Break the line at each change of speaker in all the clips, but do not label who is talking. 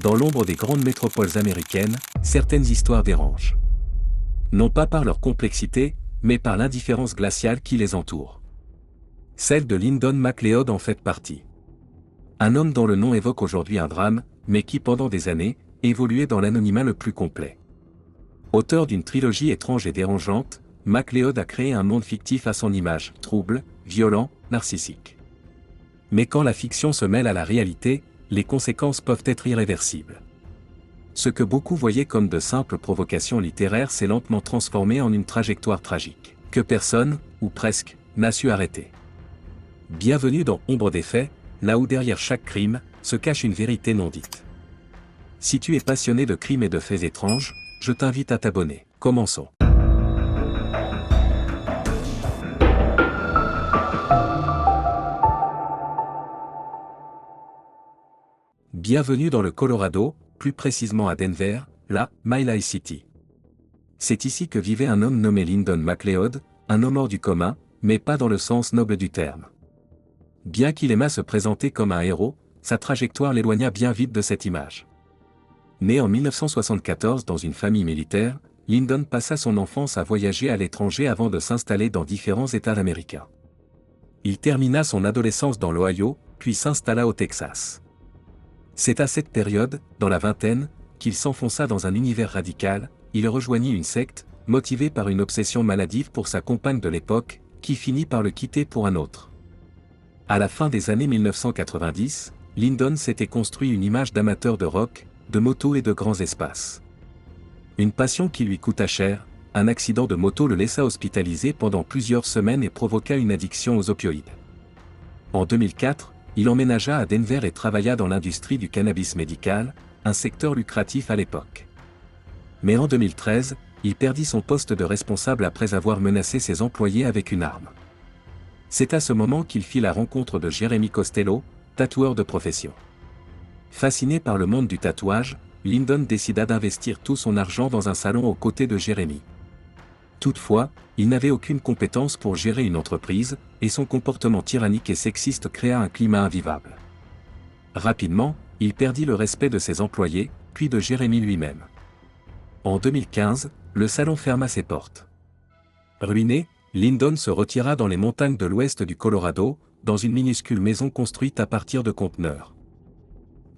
dans l'ombre des grandes métropoles américaines, certaines histoires dérangent. Non pas par leur complexité, mais par l'indifférence glaciale qui les entoure. Celle de Lyndon McLeod en fait partie. Un homme dont le nom évoque aujourd'hui un drame, mais qui pendant des années, évoluait dans l'anonymat le plus complet. Auteur d'une trilogie étrange et dérangeante, McLeod a créé un monde fictif à son image, trouble, violent, narcissique. Mais quand la fiction se mêle à la réalité, les conséquences peuvent être irréversibles. Ce que beaucoup voyaient comme de simples provocations littéraires s'est lentement transformé en une trajectoire tragique, que personne, ou presque, n'a su arrêter. Bienvenue dans Ombre des faits, là où derrière chaque crime, se cache une vérité non dite. Si tu es passionné de crimes et de faits étranges, je t'invite à t'abonner. Commençons. Bienvenue dans le Colorado, plus précisément à Denver, la Mile High City. C'est ici que vivait un homme nommé Lyndon McLeod, un homme hors du commun, mais pas dans le sens noble du terme. Bien qu'il aimât se présenter comme un héros, sa trajectoire l'éloigna bien vite de cette image. Né en 1974 dans une famille militaire, Lyndon passa son enfance à voyager à l'étranger avant de s'installer dans différents États américains. Il termina son adolescence dans l'Ohio, puis s'installa au Texas. C'est à cette période, dans la vingtaine, qu'il s'enfonça dans un univers radical. Il rejoignit une secte, motivé par une obsession maladive pour sa compagne de l'époque, qui finit par le quitter pour un autre. À la fin des années 1990, Lyndon s'était construit une image d'amateur de rock, de moto et de grands espaces. Une passion qui lui coûta cher, un accident de moto le laissa hospitalisé pendant plusieurs semaines et provoqua une addiction aux opioïdes. En 2004, il emménagea à Denver et travailla dans l'industrie du cannabis médical, un secteur lucratif à l'époque. Mais en 2013, il perdit son poste de responsable après avoir menacé ses employés avec une arme. C'est à ce moment qu'il fit la rencontre de Jeremy Costello, tatoueur de profession. Fasciné par le monde du tatouage, Lyndon décida d'investir tout son argent dans un salon aux côtés de Jeremy. Toutefois, il n'avait aucune compétence pour gérer une entreprise, et son comportement tyrannique et sexiste créa un climat invivable. Rapidement, il perdit le respect de ses employés, puis de Jeremy lui-même. En 2015, le salon ferma ses portes. Ruiné, Lyndon se retira dans les montagnes de l'ouest du Colorado, dans une minuscule maison construite à partir de conteneurs.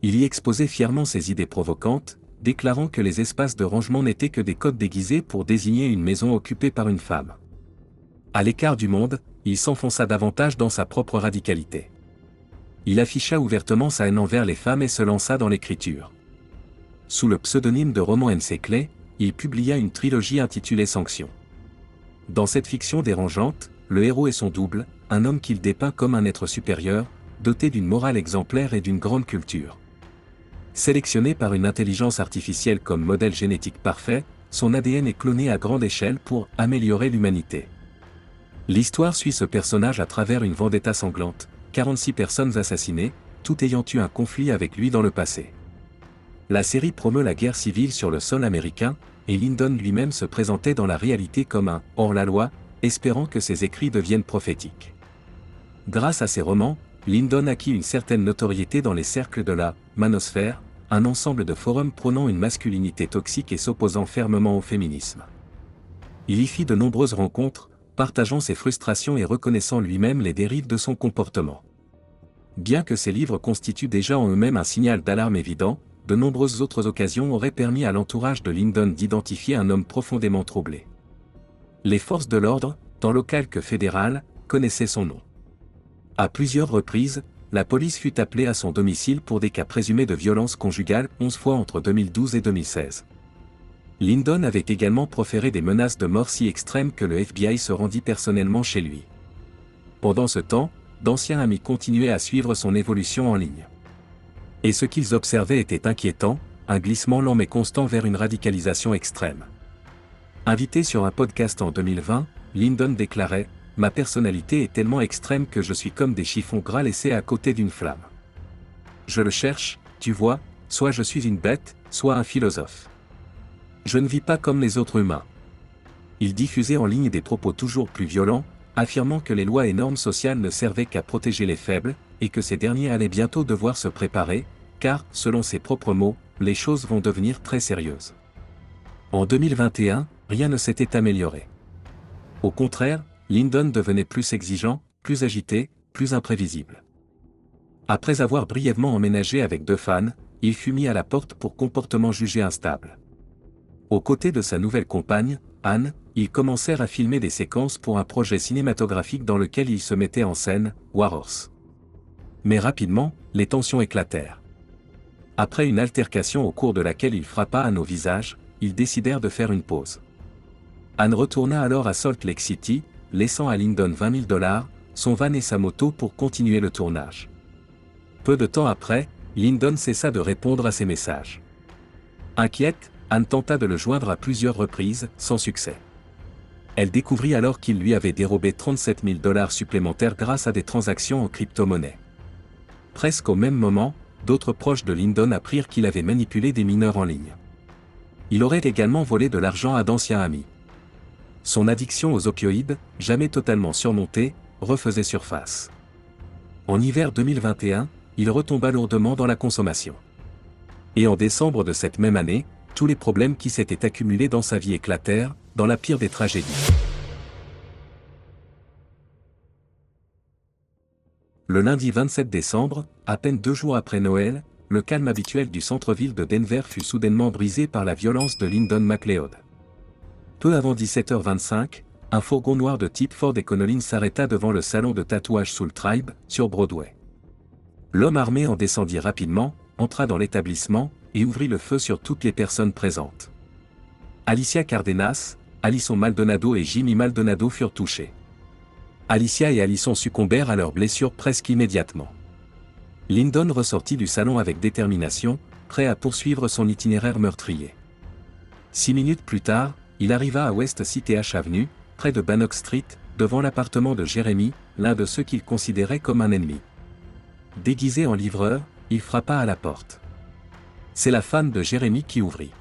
Il y exposait fièrement ses idées provocantes, déclarant que les espaces de rangement n'étaient que des codes déguisés pour désigner une maison occupée par une femme. À l'écart du monde, il s'enfonça davantage dans sa propre radicalité. Il afficha ouvertement sa haine envers les femmes et se lança dans l'écriture. Sous le pseudonyme de Roman N. Clay, il publia une trilogie intitulée Sanction. Dans cette fiction dérangeante, le héros est son double, un homme qu'il dépeint comme un être supérieur, doté d'une morale exemplaire et d'une grande culture. Sélectionné par une intelligence artificielle comme modèle génétique parfait, son ADN est cloné à grande échelle pour améliorer l'humanité. L'histoire suit ce personnage à travers une vendetta sanglante, 46 personnes assassinées, toutes ayant eu un conflit avec lui dans le passé. La série promeut la guerre civile sur le sol américain, et Lyndon lui-même se présentait dans la réalité comme un « hors-la-loi », espérant que ses écrits deviennent prophétiques. Grâce à ses romans, Lyndon acquit une certaine notoriété dans les cercles de la « manosphère », un ensemble de forums prônant une masculinité toxique et s'opposant fermement au féminisme. Il y fit de nombreuses rencontres, partageant ses frustrations et reconnaissant lui-même les dérives de son comportement. Bien que ces livres constituent déjà en eux-mêmes un signal d'alarme évident, de nombreuses autres occasions auraient permis à l'entourage de Lyndon d'identifier un homme profondément troublé. Les forces de l'ordre, tant locales que fédérales, connaissaient son nom. À plusieurs reprises, la police fut appelée à son domicile pour des cas présumés de violence conjugale 11 fois entre 2012 et 2016. Lyndon avait également proféré des menaces de mort si extrêmes que le FBI se rendit personnellement chez lui. Pendant ce temps, d'anciens amis continuaient à suivre son évolution en ligne. Et ce qu'ils observaient était inquiétant, un glissement lent mais constant vers une radicalisation extrême. Invité sur un podcast en 2020, Lyndon déclarait « Ma personnalité est tellement extrême que je suis comme des chiffons gras laissés à côté d'une flamme. Je le cherche, tu vois, soit je suis une bête, soit un philosophe. Je ne vis pas comme les autres humains. » Il diffusait en ligne des propos toujours plus violents, affirmant que les lois et normes sociales ne servaient qu'à protéger les faibles, et que ces derniers allaient bientôt devoir se préparer, car, selon ses propres mots, les choses vont devenir très sérieuses. En 2021, rien ne s'était amélioré. Au contraire, Lyndon devenait plus exigeant, plus agité, plus imprévisible. Après avoir brièvement emménagé avec 2 fans, il fut mis à la porte pour comportement jugé instable. Aux côtés de sa nouvelle compagne, Anne, ils commencèrent à filmer des séquences pour un projet cinématographique dans lequel ils se mettaient en scène, War Horse. Mais rapidement, les tensions éclatèrent. Après une altercation au cours de laquelle il frappa Anne au visage, ils décidèrent de faire une pause. Anne retourna alors à Salt Lake City, laissant à Lyndon $20,000, son van et sa moto pour continuer le tournage. Peu de temps après, Lyndon cessa de répondre à ses messages. Inquiète, Anne tenta de le joindre à plusieurs reprises, sans succès. Elle découvrit alors qu'il lui avait dérobé $37,000 supplémentaires grâce à des transactions en crypto-monnaie. Presque au même moment, d'autres proches de Lyndon apprirent qu'il avait manipulé des mineurs en ligne. Il aurait également volé de l'argent à d'anciens amis. Son addiction aux opioïdes, jamais totalement surmontée, refaisait surface. En hiver 2021, il retomba lourdement dans la consommation. Et en décembre de cette même année, tous les problèmes qui s'étaient accumulés dans sa vie éclatèrent, dans la pire des tragédies. Le lundi 27 décembre, à peine 2 jours après Noël, le calme habituel du centre-ville de Denver fut soudainement brisé par la violence de Lyndon McLeod. Peu avant 17h25, un fourgon noir de type Ford Econoline s'arrêta devant le salon de tatouage Soul Tribe, sur Broadway. L'homme armé en descendit rapidement, entra dans l'établissement, et ouvrit le feu sur toutes les personnes présentes. Alicia Cardenas, Alison Maldonado et Jimmy Maldonado furent touchés. Alicia et Alison succombèrent à leurs blessures presque immédiatement. Lyndon ressortit du salon avec détermination, prêt à poursuivre son itinéraire meurtrier. 6 minutes plus tard, il arriva à West CTH Avenue, près de Bannock Street, devant l'appartement de Jeremy, l'un de ceux qu'il considérait comme un ennemi. Déguisé en livreur, il frappa à la porte. C'est la femme de Jeremy qui ouvrit.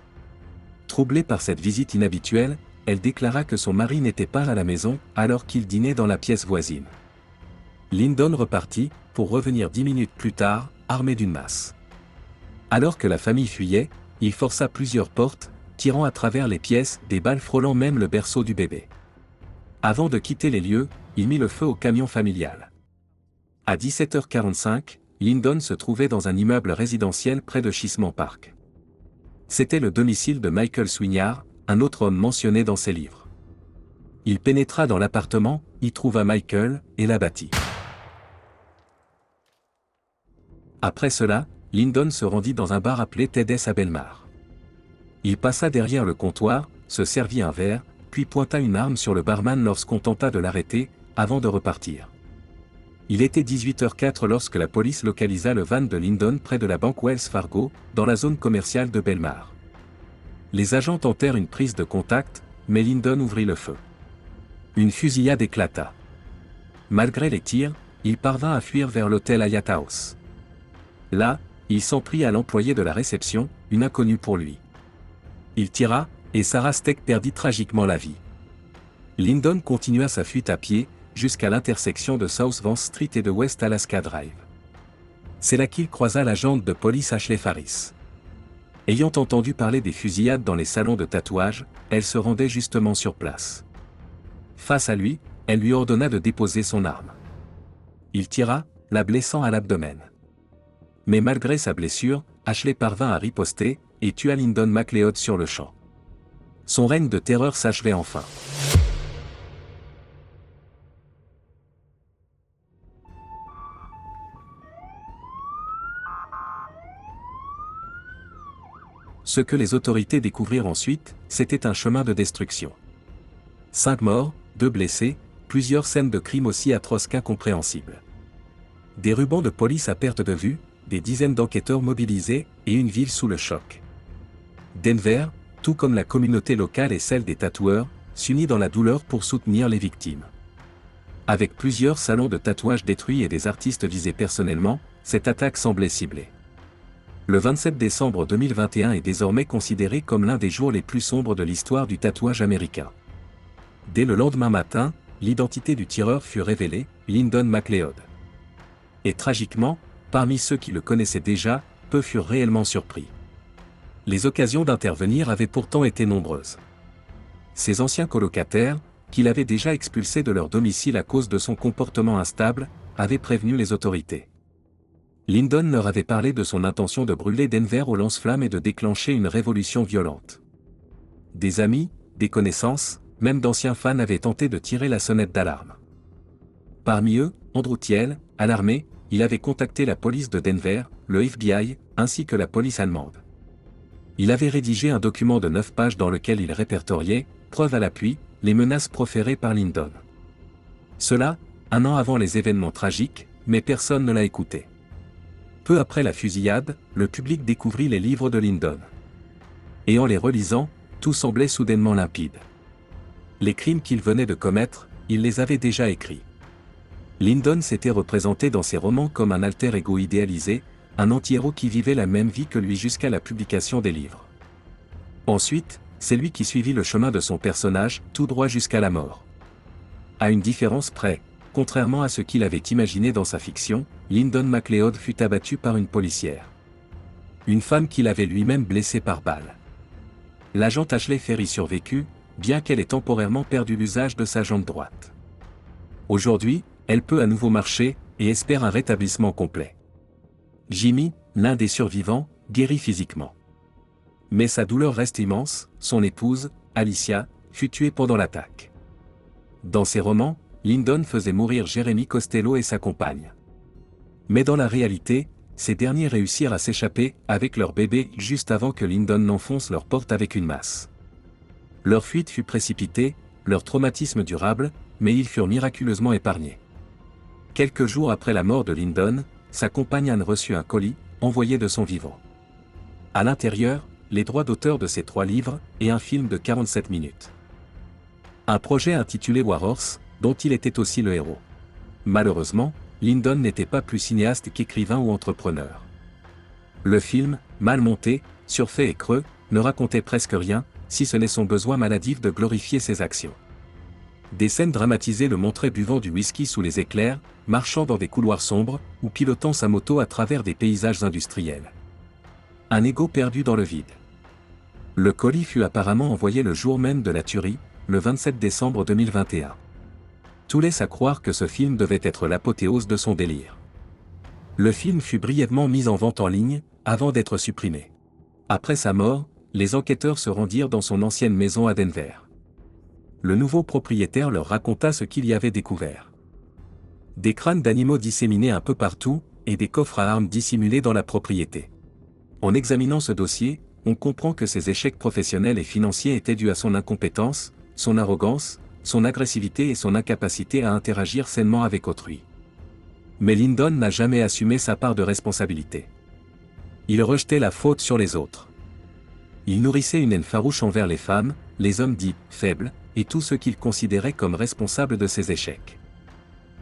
Troublée par cette visite inhabituelle, elle déclara que son mari n'était pas à la maison alors qu'il dînait dans la pièce voisine. Lyndon repartit, pour revenir 10 minutes plus tard, armé d'une masse. Alors que la famille fuyait, il força plusieurs portes, tirant à travers les pièces, des balles frôlant même le berceau du bébé. Avant de quitter les lieux, il mit le feu au camion familial. À 17h45, Lyndon se trouvait dans un immeuble résidentiel près de Chisholm Park. C'était le domicile de Michael Swinyard, un autre homme mentionné dans ses livres. Il pénétra dans l'appartement, y trouva Michael, et l'abattit. Après cela, Lyndon se rendit dans un bar appelé Ted's à Belmar. Il passa derrière le comptoir, se servit un verre, puis pointa une arme sur le barman lorsqu'on tenta de l'arrêter, avant de repartir. Il était 18h04 lorsque la police localisa le van de Lyndon près de la banque Wells Fargo, dans la zone commerciale de Belmar. Les agents tentèrent une prise de contact, mais Lyndon ouvrit le feu. Une fusillade éclata. Malgré les tirs, il parvint à fuir vers l'hôtel Hyatt House. Là, il s'en prit à l'employé de la réception, une inconnue pour lui. Il tira, et Sarah Steck perdit tragiquement la vie. Lyndon continua sa fuite à pied, jusqu'à l'intersection de South Vance Street et de West Alaska Drive. C'est là qu'il croisa l'agente de police Ashley Faris. Ayant entendu parler des fusillades dans les salons de tatouage, elle se rendait justement sur place. Face à lui, elle lui ordonna de déposer son arme. Il tira, la blessant à l'abdomen. Mais malgré sa blessure, Ashley parvint à riposter, et tua Lyndon McLeod sur le champ. Son règne de terreur s'achevait enfin. Ce que les autorités découvrirent ensuite, c'était un chemin de destruction. 5 morts, 2 blessés, plusieurs scènes de crimes aussi atroces qu'incompréhensibles. Des rubans de police à perte de vue, des dizaines d'enquêteurs mobilisés, et une ville sous le choc. Denver, tout comme la communauté locale et celle des tatoueurs, s'unit dans la douleur pour soutenir les victimes. Avec plusieurs salons de tatouage détruits et des artistes visés personnellement, cette attaque semblait ciblée. Le 27 décembre 2021 est désormais considéré comme l'un des jours les plus sombres de l'histoire du tatouage américain. Dès le lendemain matin, l'identité du tireur fut révélée, Lyndon McLeod. Et tragiquement, parmi ceux qui le connaissaient déjà, peu furent réellement surpris. Les occasions d'intervenir avaient pourtant été nombreuses. Ses anciens colocataires, qu'il avait déjà expulsés de leur domicile à cause de son comportement instable, avaient prévenu les autorités. Lyndon leur avait parlé de son intention de brûler Denver au lance-flammes et de déclencher une révolution violente. Des amis, des connaissances, même d'anciens fans avaient tenté de tirer la sonnette d'alarme. Parmi eux, Andrew Thiel, alarmé, il avait contacté la police de Denver, le FBI, ainsi que la police allemande. Il avait rédigé un document de 9 pages dans lequel il répertoriait, preuve à l'appui, les menaces proférées par Lyndon. Cela, 1 an avant les événements tragiques, mais personne ne l'a écouté. Peu après la fusillade, le public découvrit les livres de Lyndon. Et en les relisant, tout semblait soudainement limpide. Les crimes qu'il venait de commettre, il les avait déjà écrits. Lyndon s'était représenté dans ses romans comme un alter ego idéalisé, un anti-héros qui vivait la même vie que lui jusqu'à la publication des livres. Ensuite, c'est lui qui suivit le chemin de son personnage, tout droit jusqu'à la mort. À une différence près, contrairement à ce qu'il avait imaginé dans sa fiction, Lyndon McLeod fut abattu par une policière. Une femme qu'il avait lui-même blessée par balle. L'agent Ashley Ferry survécut, bien qu'elle ait temporairement perdu l'usage de sa jambe droite. Aujourd'hui, elle peut à nouveau marcher, et espère un rétablissement complet. Jimmy, l'un des survivants, guérit physiquement. Mais sa douleur reste immense, son épouse, Alicia, fut tuée pendant l'attaque. Dans ses romans, Lyndon faisait mourir Jeremy Costello et sa compagne. Mais dans la réalité, ces derniers réussirent à s'échapper avec leur bébé juste avant que Lyndon n'enfonce leur porte avec une masse. Leur fuite fut précipitée, leur traumatisme durable, mais ils furent miraculeusement épargnés. Quelques jours après la mort de Lyndon, sa compagne Anne reçut un colis, envoyé de son vivant. À l'intérieur, les droits d'auteur de ses 3 livres, et un film de 47 minutes. Un projet intitulé War Horse, dont il était aussi le héros. Malheureusement, Lyndon n'était pas plus cinéaste qu'écrivain ou entrepreneur. Le film, mal monté, surfait et creux, ne racontait presque rien, si ce n'est son besoin maladif de glorifier ses actions. Des scènes dramatisées le montraient buvant du whisky sous les éclairs, marchant dans des couloirs sombres, ou pilotant sa moto à travers des paysages industriels. Un ego perdu dans le vide. Le colis fut apparemment envoyé le jour même de la tuerie, le 27 décembre 2021. Tout laisse à croire que ce film devait être l'apothéose de son délire. Le film fut brièvement mis en vente en ligne, avant d'être supprimé. Après sa mort, les enquêteurs se rendirent dans son ancienne maison à Denver. Le nouveau propriétaire leur raconta ce qu'il y avait découvert. Des crânes d'animaux disséminés un peu partout, et des coffres à armes dissimulés dans la propriété. En examinant ce dossier, on comprend que ses échecs professionnels et financiers étaient dus à son incompétence, son arrogance, son agressivité et son incapacité à interagir sainement avec autrui. Mais Lyndon n'a jamais assumé sa part de responsabilité. Il rejetait la faute sur les autres. Il nourrissait une haine farouche envers les femmes, les hommes dits « faibles », et tous ceux qu'il considérait comme responsables de ses échecs.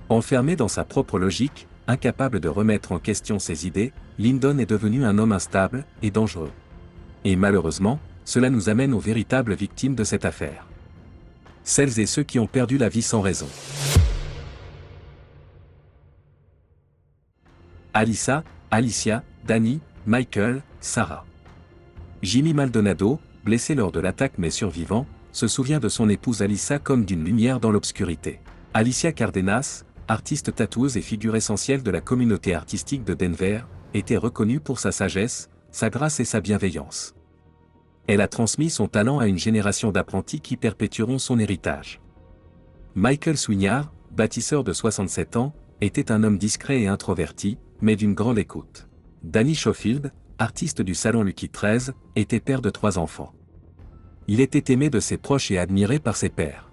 Enfermé dans sa propre logique, incapable de remettre en question ses idées, Lyndon est devenu un homme instable et dangereux. Et malheureusement, cela nous amène aux véritables victimes de cette affaire. Celles et ceux qui ont perdu la vie sans raison. Alyssa, Alicia, Danny, Michael, Sarah. Jimmy Maldonado, blessé lors de l'attaque mais survivant, se souvient de son épouse Alyssa comme d'une lumière dans l'obscurité. Alicia Cardenas, artiste tatoueuse et figure essentielle de la communauté artistique de Denver, était reconnue pour sa sagesse, sa grâce et sa bienveillance. Elle a transmis son talent à une génération d'apprentis qui perpétueront son héritage. Michael Swignard, bâtisseur de 67 ans, était un homme discret et introverti, mais d'une grande écoute. Danny Schofield, artiste du salon Lucky 13, était père de 3 enfants. Il était aimé de ses proches et admiré par ses pairs.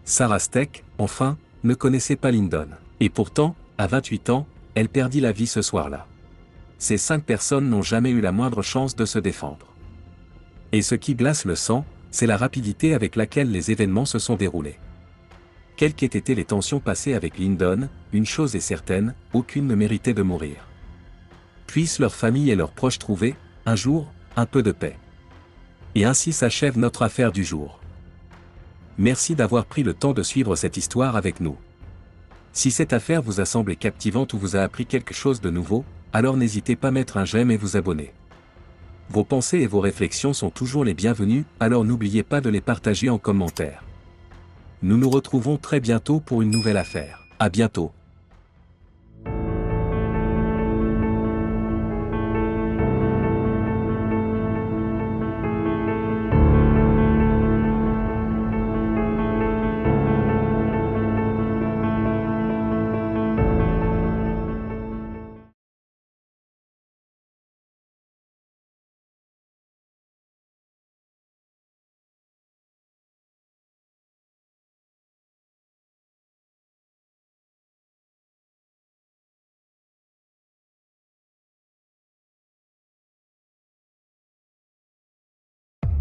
Sarah Steck, enfin, ne connaissait pas Lyndon. Et pourtant, à 28 ans, elle perdit la vie ce soir-là. Ces 5 personnes n'ont jamais eu la moindre chance de se défendre. Et ce qui glace le sang, c'est la rapidité avec laquelle les événements se sont déroulés. Quelles qu'aient été les tensions passées avec Lyndon, une chose est certaine, aucune ne méritait de mourir. Puissent leur famille et leurs proches trouver, un jour, un peu de paix. Et ainsi s'achève notre affaire du jour. Merci d'avoir pris le temps de suivre cette histoire avec nous. Si cette affaire vous a semblé captivante ou vous a appris quelque chose de nouveau, alors n'hésitez pas à mettre un j'aime et vous abonner. Vos pensées et vos réflexions sont toujours les bienvenues, alors n'oubliez pas de les partager en commentaire. Nous nous retrouvons très bientôt pour une nouvelle affaire. À bientôt.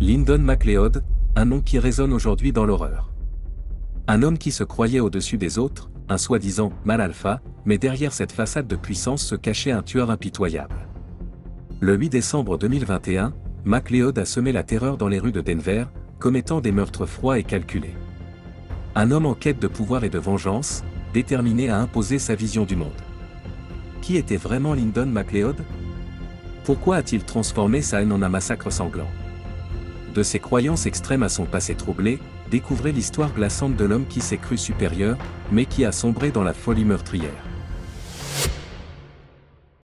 Lyndon McLeod, un nom qui résonne aujourd'hui dans l'horreur. Un homme qui se croyait au-dessus des autres, un soi-disant « mal alpha », mais derrière cette façade de puissance se cachait un tueur impitoyable. Le 8 décembre 2021, McLeod a semé la terreur dans les rues de Denver, commettant des meurtres froids et calculés. Un homme en quête de pouvoir et de vengeance, déterminé à imposer sa vision du monde. Qui était vraiment Lyndon McLeod? Pourquoi a-t-il transformé sa haine en un massacre sanglant? De ses croyances extrêmes à son passé troublé, découvrez l'histoire glaçante de l'homme qui s'est cru supérieur, mais qui a sombré dans la folie meurtrière.